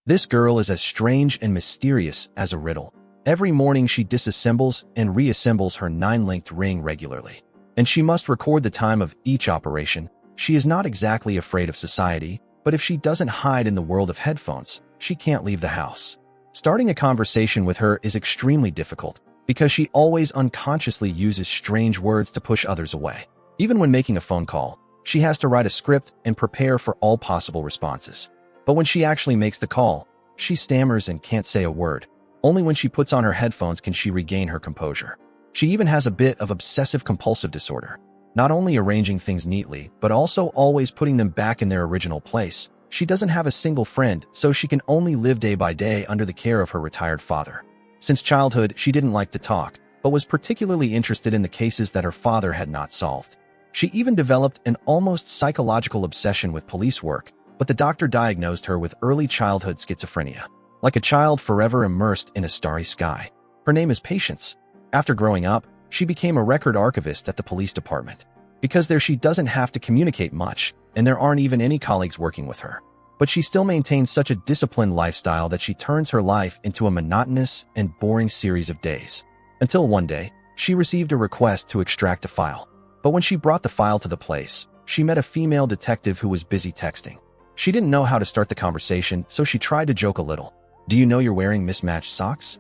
This girl is as strange and mysterious as a riddle. Every morning she disassembles and reassembles her 9-linked ring regularly. And she must record the time of each operation. She is not exactly afraid of society, but if she doesn't hide in the world of headphones, she can't leave the house. Starting a conversation with her is extremely difficult because she always unconsciously uses strange words to push others away. Even when making a phone call, she has to write a script and prepare for all possible responses. But when she actually makes the call, she stammers and can't say a word. Only when she puts on her headphones can she regain her composure. She even has a bit of obsessive-compulsive disorder, not only arranging things neatly, but also always putting them back in their original place. She doesn't have a single friend, so she can only live day by day under the care of her retired father. Since childhood, she didn't like to talk, but was particularly interested in the cases that her father had not solved. She even developed an almost psychological obsession with police work, but the doctor diagnosed her with early childhood schizophrenia. Like a child forever immersed in a starry sky. Her name is Patience. After growing up, she became a record archivist at the police department. Because there she doesn't have to communicate much, and there aren't even any colleagues working with her. But she still maintains such a disciplined lifestyle that she turns her life into a monotonous and boring series of days. Until one day, she received a request to extract a file. But when she brought the file to the place, she met a female detective who was busy texting. She didn't know how to start the conversation, so she tried to joke a little. "Do you know you're wearing mismatched socks?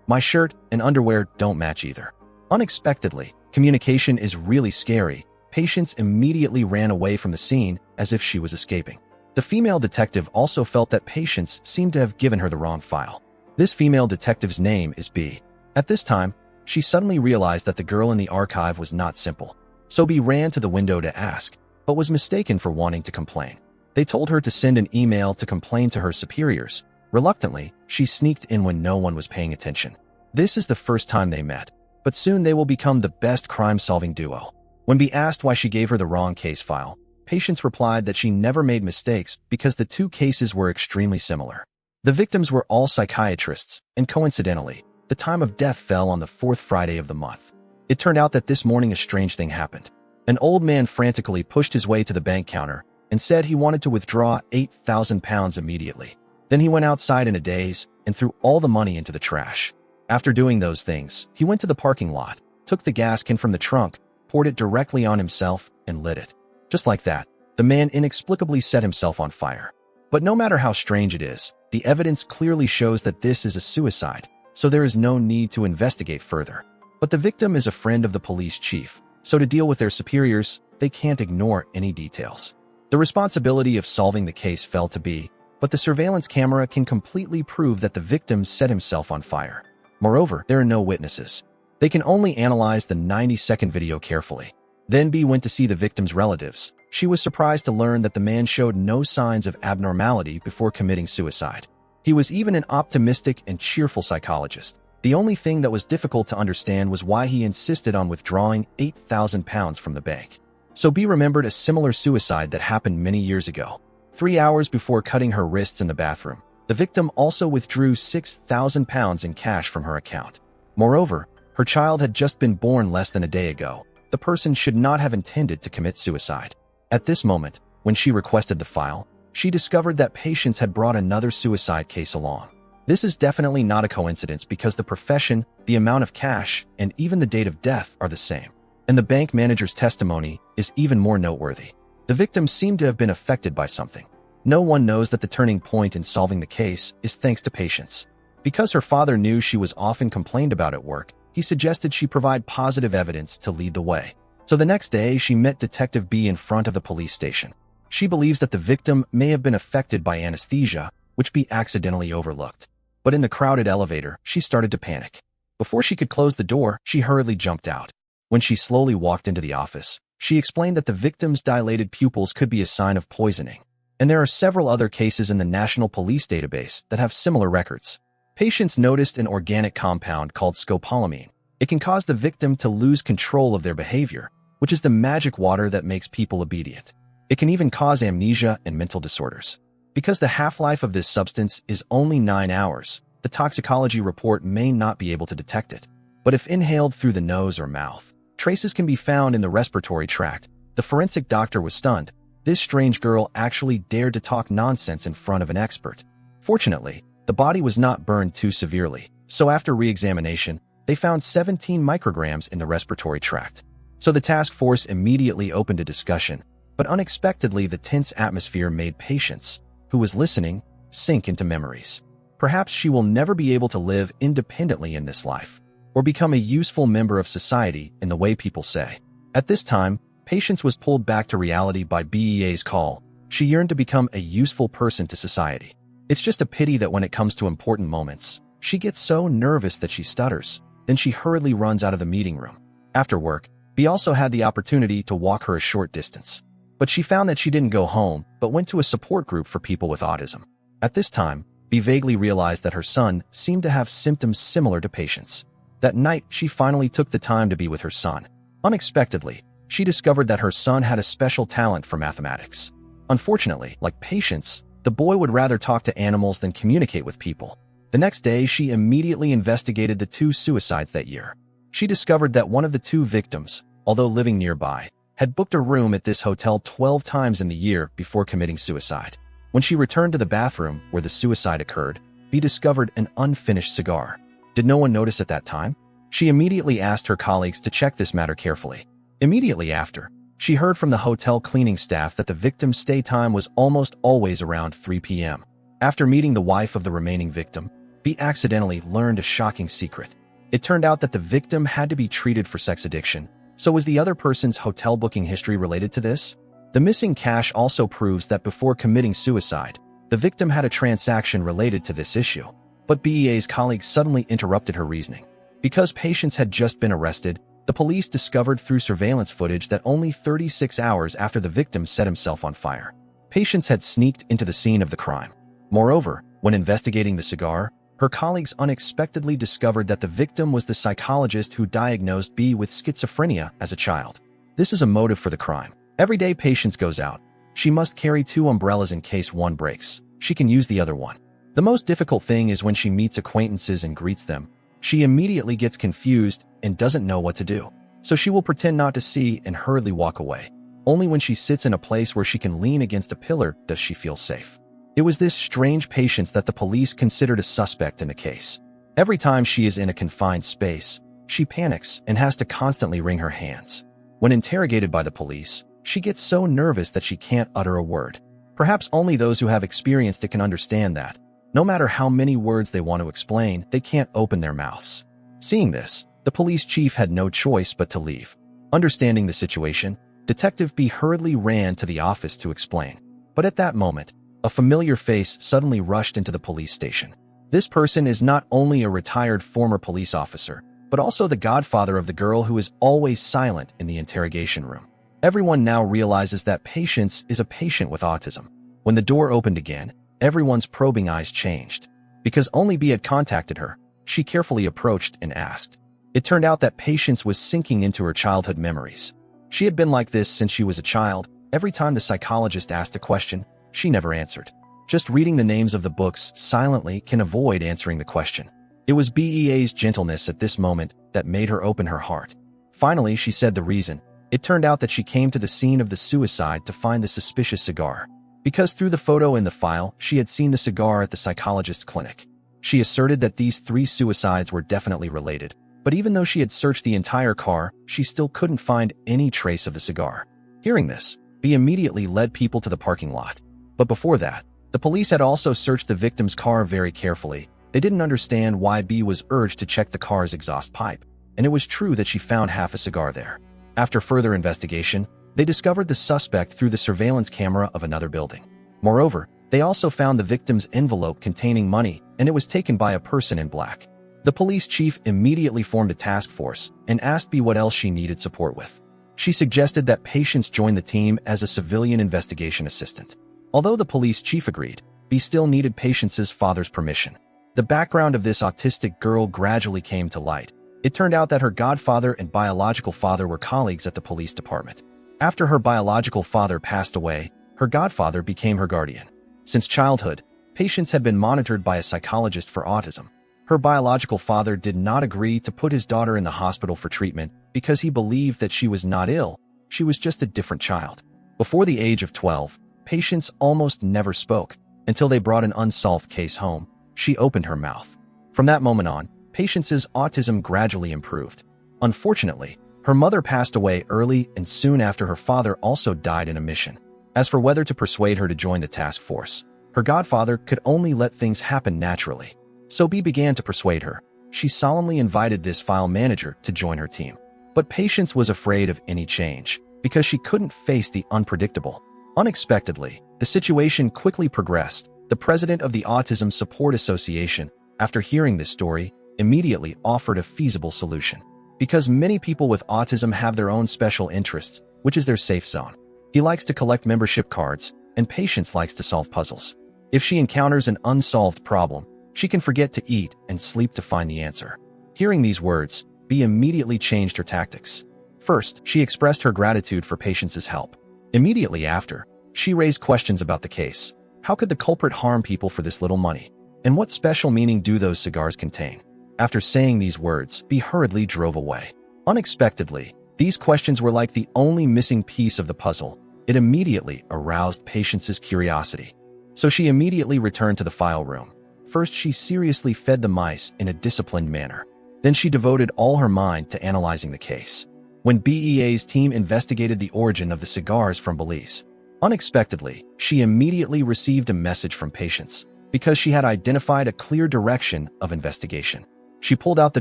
My shirt and underwear don't match either." Unexpectedly, communication is really scary. Patience immediately ran away from the scene as if she was escaping. The female detective also felt that Patience seemed to have given her the wrong file. This female detective's name is B. At this time, she suddenly realized that the girl in the archive was not simple. So B ran to the window to ask, but was mistaken for wanting to complain. They told her to send an email to complain to her superiors. Reluctantly, she sneaked in when no one was paying attention. This is the first time they met, but soon they will become the best crime-solving duo. When B asked why she gave her the wrong case file, Patience replied that she never made mistakes because the two cases were extremely similar. The victims were all psychiatrists, and coincidentally, the time of death fell on the 4th Friday of the month. It turned out that this morning a strange thing happened. An old man frantically pushed his way to the bank counter and said he wanted to withdraw £8,000 immediately. Then he went outside in a daze and threw all the money into the trash. After doing those things, he went to the parking lot, took the gas can from the trunk, poured it directly on himself, and lit it. Just like that, the man inexplicably set himself on fire. But no matter how strange it is, the evidence clearly shows that this is a suicide, so there is no need to investigate further. But the victim is a friend of the police chief, so to deal with their superiors, they can't ignore any details. The responsibility of solving the case fell to B, but the surveillance camera can completely prove that the victim set himself on fire. Moreover, there are no witnesses. They can only analyze the 90-second video carefully. Then B went to see the victim's relatives. She was surprised to learn that the man showed no signs of abnormality before committing suicide. He was even an optimistic and cheerful psychologist. The only thing that was difficult to understand was why he insisted on withdrawing £8,000 from the bank. So B remembered a similar suicide that happened many years ago. 3 hours before cutting her wrists in the bathroom, the victim also withdrew £6,000 in cash from her account. Moreover, her child had just been born less than a day ago. The person should not have intended to commit suicide. At this moment, when she requested the file, she discovered that Patience had brought another suicide case along. This is definitely not a coincidence because the profession, the amount of cash, and even the date of death are the same. And the bank manager's testimony is even more noteworthy. The victim seemed to have been affected by something. No one knows that the turning point in solving the case is thanks to Patience. Because her father knew she was often complained about at work, he suggested she provide positive evidence to lead the way. So the next day, she met Detective B in front of the police station. She believes that the victim may have been affected by anesthesia, which B accidentally overlooked. But in the crowded elevator, she started to panic. Before she could close the door, she hurriedly jumped out. When she slowly walked into the office, she explained that the victim's dilated pupils could be a sign of poisoning. And there are several other cases in the National Police Database that have similar records. Patients noticed an organic compound called scopolamine. It can cause the victim to lose control of their behavior, which is the magic water that makes people obedient. It can even cause amnesia and mental disorders. Because the half-life of this substance is only 9 hours, the toxicology report may not be able to detect it. But if inhaled through the nose or mouth, traces can be found in the respiratory tract. The forensic doctor was stunned. This strange girl actually dared to talk nonsense in front of an expert. Fortunately, the body was not burned too severely, so after re-examination, they found 17 micrograms in the respiratory tract. So the task force immediately opened a discussion, but unexpectedly the tense atmosphere made Patience, who was listening, sink into memories. Perhaps she will never be able to live independently in this life, or become a useful member of society in the way people say. At this time, Patience was pulled back to reality by BEA's call. She yearned to become a useful person to society. It's just a pity that when it comes to important moments, she gets so nervous that she stutters. Then she hurriedly runs out of the meeting room. After work, Bea also had the opportunity to walk her a short distance. But she found that she didn't go home, but went to a support group for people with autism. At this time, Bea vaguely realized that her son seemed to have symptoms similar to Patience. That night, she finally took the time to be with her son. Unexpectedly, she discovered that her son had a special talent for mathematics. Unfortunately, like Patience, the boy would rather talk to animals than communicate with people. The next day, she immediately investigated the 2 suicides that year. She discovered that one of the 2 victims, although living nearby, had booked a room at this hotel 12 times in the year before committing suicide. When she returned to the bathroom where the suicide occurred, Bea discovered an unfinished cigar. Did no one notice at that time? She immediately asked her colleagues to check this matter carefully. Immediately after, she heard from the hotel cleaning staff that the victim's stay time was almost always around 3 p.m. After meeting the wife of the remaining victim, Bea accidentally learned a shocking secret. It turned out that the victim had to be treated for sex addiction. So was the other person's hotel booking history related to this? The missing cash also proves that before committing suicide, the victim had a transaction related to this issue. But BEA's colleagues suddenly interrupted her reasoning. Because Patience had just been arrested, the police discovered through surveillance footage that only 36 hours after the victim set himself on fire, Patience had sneaked into the scene of the crime. Moreover, when investigating the cigar, her colleagues unexpectedly discovered that the victim was the psychologist who diagnosed Bea with schizophrenia as a child. This is a motive for the crime. Every day Patience goes out, she must carry 2 umbrellas in case one breaks. She can use the other one. The most difficult thing is when she meets acquaintances and greets them. She immediately gets confused and doesn't know what to do. So she will pretend not to see and hurriedly walk away. Only when she sits in a place where she can lean against a pillar does she feel safe. It was this strange Patience that the police considered a suspect in the case. Every time she is in a confined space, she panics and has to constantly wring her hands. When interrogated by the police, she gets so nervous that she can't utter a word. Perhaps only those who have experienced it can understand that. No matter how many words they want to explain, they can't open their mouths. Seeing this, the police chief had no choice but to leave. Understanding the situation, Detective B hurriedly ran to the office to explain. But at that moment, a familiar face suddenly rushed into the police station. This person is not only a retired former police officer, but also the godfather of the girl who is always silent in the interrogation room. Everyone now realizes that Patience is a patient with autism. When the door opened again, everyone's probing eyes changed. Because only B had contacted her, she carefully approached and asked. It turned out that Patience was sinking into her childhood memories. She had been like this since she was a child. Every time the psychologist asked a question, she never answered. Just reading the names of the books silently can avoid answering the question. It was BEA's gentleness at this moment that made her open her heart. Finally, she said the reason. It turned out that she came to the scene of the suicide to find the suspicious cigar. Because through the photo in the file, she had seen the cigar at the psychologist's clinic. She asserted that these 3 suicides were definitely related. But even though she had searched the entire car, she still couldn't find any trace of the cigar. Hearing this, B immediately led people to the parking lot. But before that, the police had also searched the victim's car very carefully. They didn't understand why B was urged to check the car's exhaust pipe. And it was true that she found half a cigar there. After further investigation, they discovered the suspect through the surveillance camera of another building. Moreover, they also found the victim's envelope containing money, and it was taken by a person in black. The police chief immediately formed a task force and asked B what else she needed support with. She suggested that Patience join the team as a civilian investigation assistant. Although the police chief agreed, B still needed Patience's father's permission. The background of this autistic girl gradually came to light. It turned out that her godfather and biological father were colleagues at the police department. After her biological father passed away, her godfather became her guardian. Since childhood, Patience had been monitored by a psychologist for autism. Her biological father did not agree to put his daughter in the hospital for treatment because he believed that she was not ill, she was just a different child. Before the age of 12, Patience almost never spoke. until they brought an unsolved case home. She opened her mouth. From that moment on, Patience's autism gradually improved. Unfortunately, her mother passed away early, and soon after her father also died in a mission. As for whether to persuade her to join the task force, her godfather could only let things happen naturally. So B began to persuade her. She solemnly invited this file manager to join her team. But Patience was afraid of any change, because she couldn't face the unpredictable. Unexpectedly, the situation quickly progressed. The president of the Autism Support Association, after hearing this story, immediately offered a feasible solution. Because many people with autism have their own special interests, which is their safe zone. He likes to collect membership cards, and Patience likes to solve puzzles. If she encounters an unsolved problem, she can forget to eat and sleep to find the answer. Hearing these words, B immediately changed her tactics. First, she expressed her gratitude for Patience's help. Immediately after, she raised questions about the case. How could the culprit harm people for this little money? And what special meaning do those cigars contain? After saying these words, B hurriedly drove away. Unexpectedly, these questions were like the only missing piece of the puzzle. It immediately aroused Patience's curiosity. So she immediately returned to the file room. First, she seriously fed the mice in a disciplined manner. Then she devoted all her mind to analyzing the case. When BEA's team investigated the origin of the cigars from Belize, unexpectedly, she immediately received a message from Patience, because she had identified a clear direction of investigation. She pulled out the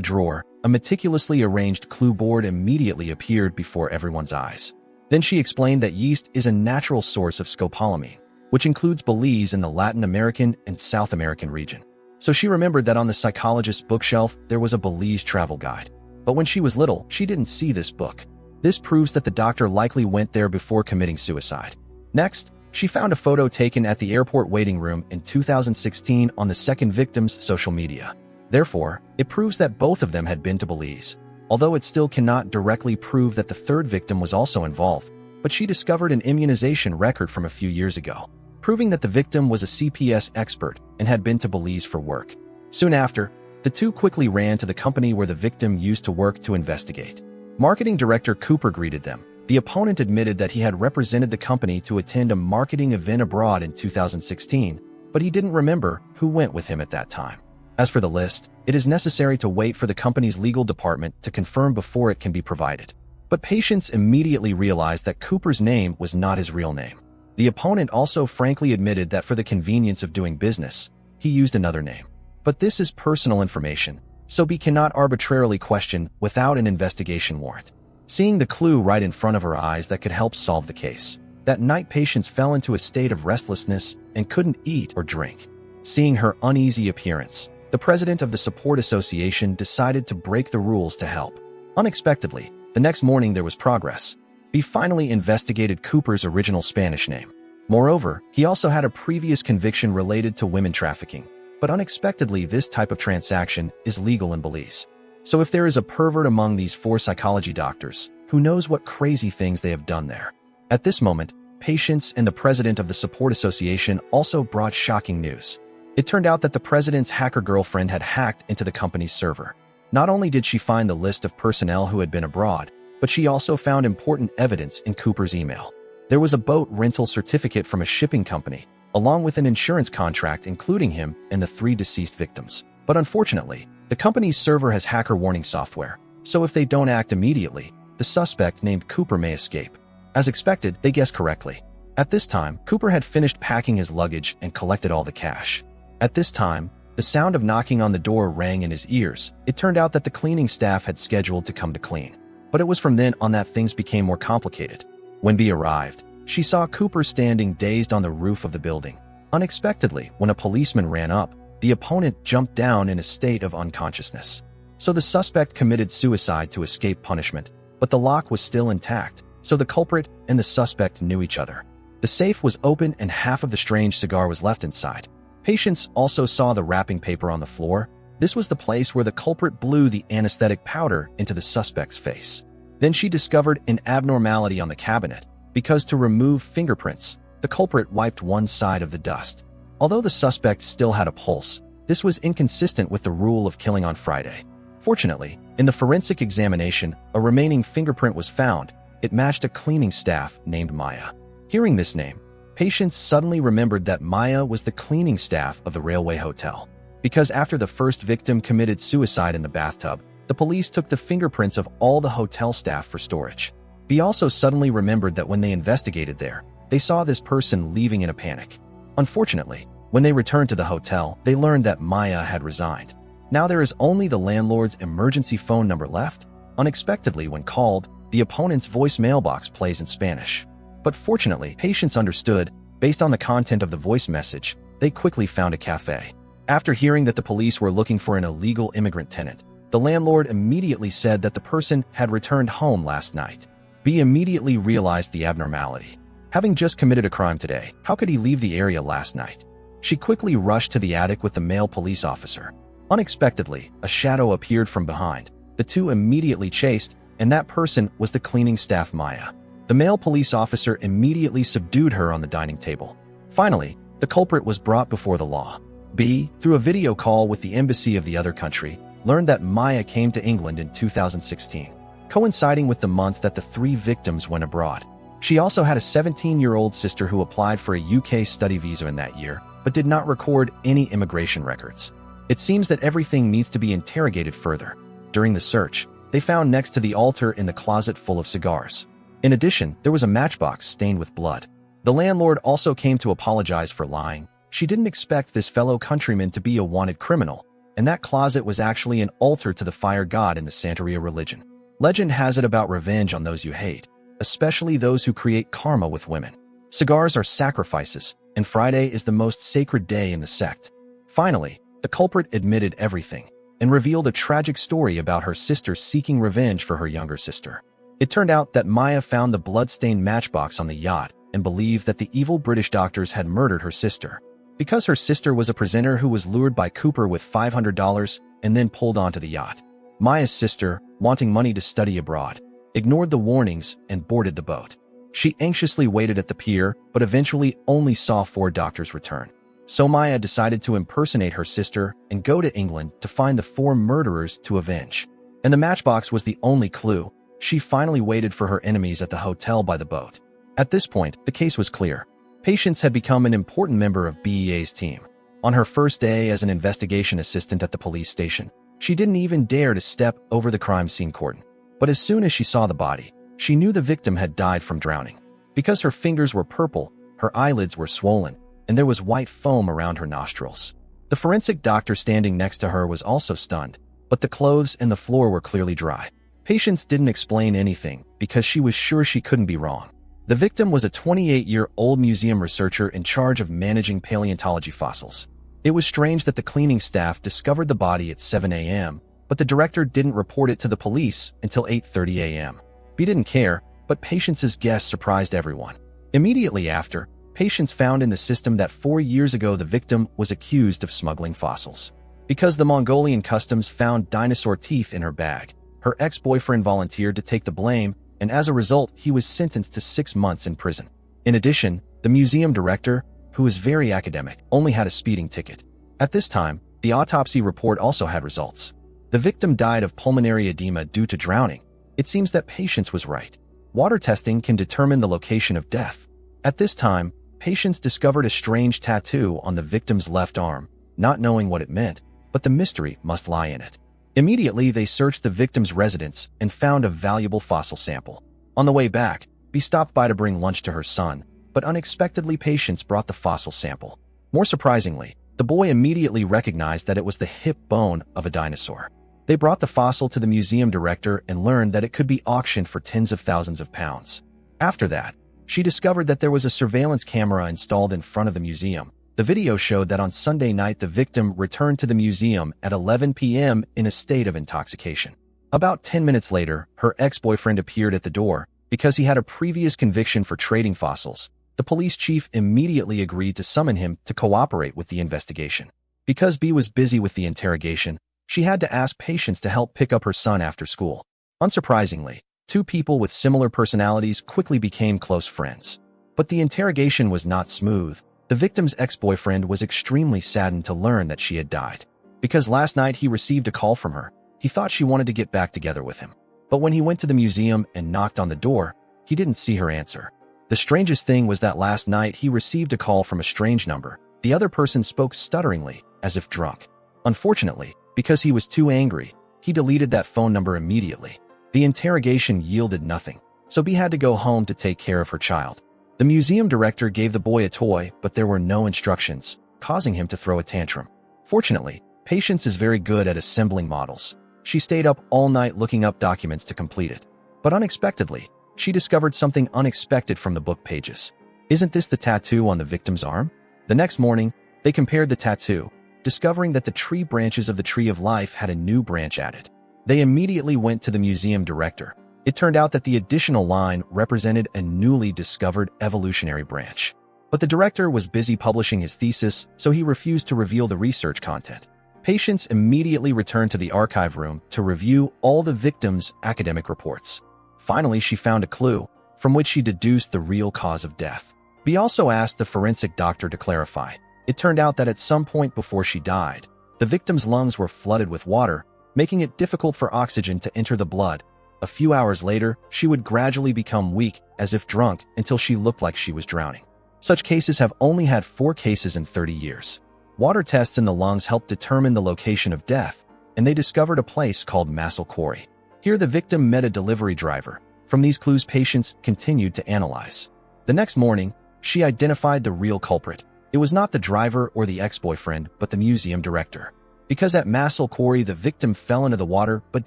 drawer. A meticulously arranged clue board immediately appeared before everyone's eyes. Then she explained that yeast is a natural source of scopolamine, which includes Belize in the Latin American and South American region. So she remembered that on the psychologist's bookshelf there was a Belize travel guide. But when she was little, she didn't see this book. This proves that the doctor likely went there before committing suicide. Next, she found a photo taken at the airport waiting room in 2016 on the second victim's social media. Therefore, it proves that both of them had been to Belize. Although it still cannot directly prove that the third victim was also involved, but she discovered an immunization record from a few years ago, proving that the victim was a CPS expert and had been to Belize for work. Soon after, the two quickly ran to the company where the victim used to work to investigate. Marketing Director Cooper greeted them. The opponent admitted that he had represented the company to attend a marketing event abroad in 2016, but he didn't remember who went with him at that time. As for the list, it is necessary to wait for the company's legal department to confirm before it can be provided. But Patience immediately realized that Cooper's name was not his real name. The opponent also frankly admitted that for the convenience of doing business, he used another name. But this is personal information, so B cannot arbitrarily question without an investigation warrant. Seeing the clue right in front of her eyes that could help solve the case, that night Patience fell into a state of restlessness and couldn't eat or drink. Seeing her uneasy appearance, the president of the support association decided to break the rules to help. Unexpectedly, the next morning there was progress. B finally investigated Cooper's original Spanish name. Moreover, he also had a previous conviction related to women trafficking. But unexpectedly, this type of transaction is legal in Belize. So if there is a pervert among these four psychology doctors, who knows what crazy things they have done there? At this moment, Patience and the president of the support association also brought shocking news. It turned out that the president's hacker girlfriend had hacked into the company's server. Not only did she find the list of personnel who had been abroad, but she also found important evidence in Cooper's email. There was a boat rental certificate from a shipping company, along with an insurance contract including him and the 3 deceased victims. But unfortunately, the company's server has hacker warning software, so if they don't act immediately, the suspect named Cooper may escape. As expected, they guessed correctly. At this time, Cooper had finished packing his luggage and collected all the cash. At this time, the sound of knocking on the door rang in his ears. It turned out that the cleaning staff had scheduled to come to clean. But it was from then on that things became more complicated. When B arrived, she saw Cooper standing dazed on the roof of the building. Unexpectedly, when a policeman ran up, the opponent jumped down in a state of unconsciousness. So the suspect committed suicide to escape punishment, but the lock was still intact, so the culprit and the suspect knew each other. The safe was open and half of the strange cigar was left inside. Patience also saw the wrapping paper on the floor. This was the place where the culprit blew the anesthetic powder into the suspect's face. Then she discovered an abnormality on the cabinet, because to remove fingerprints, the culprit wiped one side of the dust. Although the suspect still had a pulse, this was inconsistent with the rule of killing on Friday. Fortunately, in the forensic examination, a remaining fingerprint was found. It matched a cleaning staff named Maya. Hearing this name, Patience suddenly remembered that Maya was the cleaning staff of the railway hotel. Because after the first victim committed suicide in the bathtub, the police took the fingerprints of all the hotel staff for storage. B also suddenly remembered that when they investigated there, they saw this person leaving in a panic. Unfortunately, when they returned to the hotel, they learned that Maya had resigned. Now there is only the landlord's emergency phone number left. Unexpectedly, when called, the opponent's voice mailbox plays in Spanish. But fortunately, Patience understood. Based on the content of the voice message, they quickly found a cafe. After hearing that the police were looking for an illegal immigrant tenant, the landlord immediately said that the person had returned home last night. B immediately realized the abnormality. Having just committed a crime today, how could he leave the area last night? She quickly rushed to the attic with the male police officer. Unexpectedly, a shadow appeared from behind. The two immediately chased, and that person was the cleaning staff Maya. The male police officer immediately subdued her on the dining table. Finally, the culprit was brought before the law. B, through a video call with the embassy of the other country, learned that Maya came to England in 2016, coinciding with the month that the three victims went abroad. She also had a 17-year-old sister who applied for a UK study visa in that year, but did not record any immigration records. It seems that everything needs to be interrogated further. During the search, they found next to the altar in the closet full of cigars. In addition, there was a matchbox stained with blood. The landlord also came to apologize for lying. She didn't expect this fellow countryman to be a wanted criminal, and that closet was actually an altar to the fire god in the Santeria religion. Legend has it about revenge on those you hate, especially those who create karma with women. Cigars are sacrifices, and Friday is the most sacred day in the sect. Finally, the culprit admitted everything and revealed a tragic story about her sister seeking revenge for her younger sister. It turned out that Maya found the blood-stained matchbox on the yacht and believed that the evil British doctors had murdered her sister. Because her sister was a prisoner who was lured by Cooper with $500 and then pulled onto the yacht, Maya's sister, wanting money to study abroad, ignored the warnings and boarded the boat. She anxiously waited at the pier, but eventually only saw 4 doctors return. So Maya decided to impersonate her sister and go to England to find the 4 murderers to avenge. And the matchbox was the only clue. She finally waited for her enemies at the hotel by the boat. At this point, the case was clear. Patience had become an important member of BEA's team. On her first day as an investigation assistant at the police station, she didn't even dare to step over the crime scene cordon. But as soon as she saw the body, she knew the victim had died from drowning. Because her fingers were purple, her eyelids were swollen, and there was white foam around her nostrils. The forensic doctor standing next to her was also stunned, but the clothes and the floor were clearly dry. Patience didn't explain anything because she was sure she couldn't be wrong. The victim was a 28-year-old museum researcher in charge of managing paleontology fossils. It was strange that the cleaning staff discovered the body at 7 a.m., but the director didn't report it to the police until 8:30 a.m. B didn't care, but Patience's guess surprised everyone. Immediately after, Patience found in the system that 4 years ago the victim was accused of smuggling fossils. Because the Mongolian customs found dinosaur teeth in her bag, her ex-boyfriend volunteered to take the blame, and as a result, he was sentenced to 6 months in prison. In addition, the museum director, who was very academic, only had a speeding ticket. At this time, the autopsy report also had results. The victim died of pulmonary edema due to drowning. It seems that Patience was right. Water testing can determine the location of death. At this time, Patience discovered a strange tattoo on the victim's left arm, not knowing what it meant, but the mystery must lie in it. Immediately, they searched the victim's residence and found a valuable fossil sample. On the way back, B stopped by to bring lunch to her son, but unexpectedly Patience brought the fossil sample. More surprisingly, the boy immediately recognized that it was the hip bone of a dinosaur. They brought the fossil to the museum director and learned that it could be auctioned for tens of thousands of pounds. After that, she discovered that there was a surveillance camera installed in front of the museum. The video showed that on Sunday night the victim returned to the museum at 11 p.m. in a state of intoxication. About 10 minutes later, her ex-boyfriend appeared at the door. Because he had a previous conviction for trading fossils, the police chief immediately agreed to summon him to cooperate with the investigation. Because B was busy with the interrogation, she had to ask Patience to help pick up her son after school. Unsurprisingly, 2 people with similar personalities quickly became close friends. But the interrogation was not smooth. The victim's ex-boyfriend was extremely saddened to learn that she had died. Because last night he received a call from her, he thought she wanted to get back together with him. But when he went to the museum and knocked on the door, he didn't see her answer. The strangest thing was that last night he received a call from a strange number. The other person spoke stutteringly, as if drunk. Unfortunately, because he was too angry, he deleted that phone number immediately. The interrogation yielded nothing, so B had to go home to take care of her child. The museum director gave the boy a toy, but there were no instructions, causing him to throw a tantrum. Fortunately, Patience is very good at assembling models. She stayed up all night looking up documents to complete it. But unexpectedly, she discovered something unexpected from the book pages. Isn't this the tattoo on the victim's arm? The next morning, they compared the tattoo, discovering that the tree branches of the Tree of Life had a new branch added. They immediately went to the museum director. It turned out that the additional line represented a newly discovered evolutionary branch. But the director was busy publishing his thesis, so he refused to reveal the research content. Patience immediately returned to the archive room to review all the victims' academic reports. Finally, she found a clue, from which she deduced the real cause of death. B also asked the forensic doctor to clarify. It turned out that at some point before she died, the victim's lungs were flooded with water, making it difficult for oxygen to enter the blood. A few hours later, she would gradually become weak, as if drunk, until she looked like she was drowning. Such cases have only had 4 cases in 30 years. Water tests in the lungs helped determine the location of death, and they discovered a place called Massel Quarry. Here the victim met a delivery driver. From these clues, Patience continued to analyze. The next morning, she identified the real culprit. It was not the driver or the ex-boyfriend, but the museum director. Because at Massel Quarry the victim fell into the water but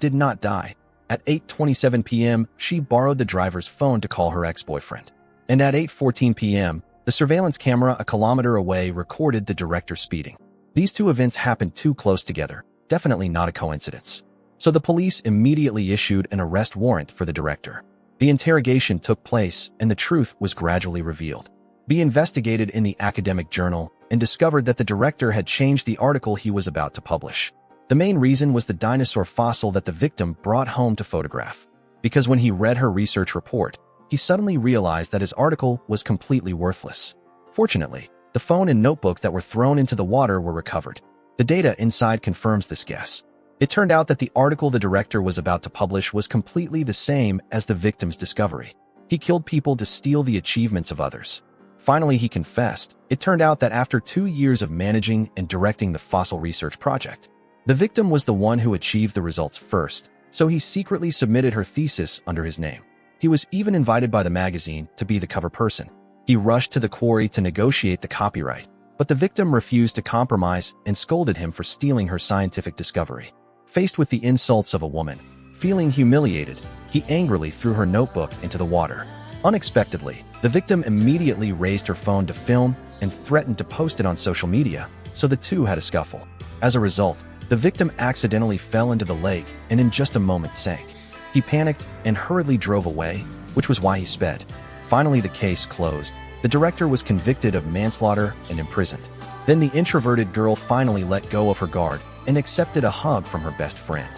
did not die. At 8:27 p.m., she borrowed the driver's phone to call her ex-boyfriend. And at 8:14 p.m., the surveillance camera a kilometer away recorded the director speeding. These two events happened too close together, definitely not a coincidence. So the police immediately issued an arrest warrant for the director. The interrogation took place, and the truth was gradually revealed. B investigated in the academic journal and discovered that the director had changed the article he was about to publish. The main reason was the dinosaur fossil that the victim brought home to photograph. Because when he read her research report, he suddenly realized that his article was completely worthless. Fortunately, the phone and notebook that were thrown into the water were recovered. The data inside confirms this guess. It turned out that the article the director was about to publish was completely the same as the victim's discovery. He killed people to steal the achievements of others. Finally, he confessed. It turned out that after 2 years of managing and directing the fossil research project, the victim was the one who achieved the results first, so he secretly submitted her thesis under his name. He was even invited by the magazine to be the cover person. He rushed to the quarry to negotiate the copyright, but the victim refused to compromise and scolded him for stealing her scientific discovery. Faced with the insults of a woman, feeling humiliated, he angrily threw her notebook into the water. Unexpectedly, the victim immediately raised her phone to film and threatened to post it on social media, so the two had a scuffle. As a result, the victim accidentally fell into the lake and in just a moment sank. He panicked and hurriedly drove away, which was why he sped. Finally, the case closed. The director was convicted of manslaughter and imprisoned. Then the introverted girl finally let go of her guard and accepted a hug from her best friend.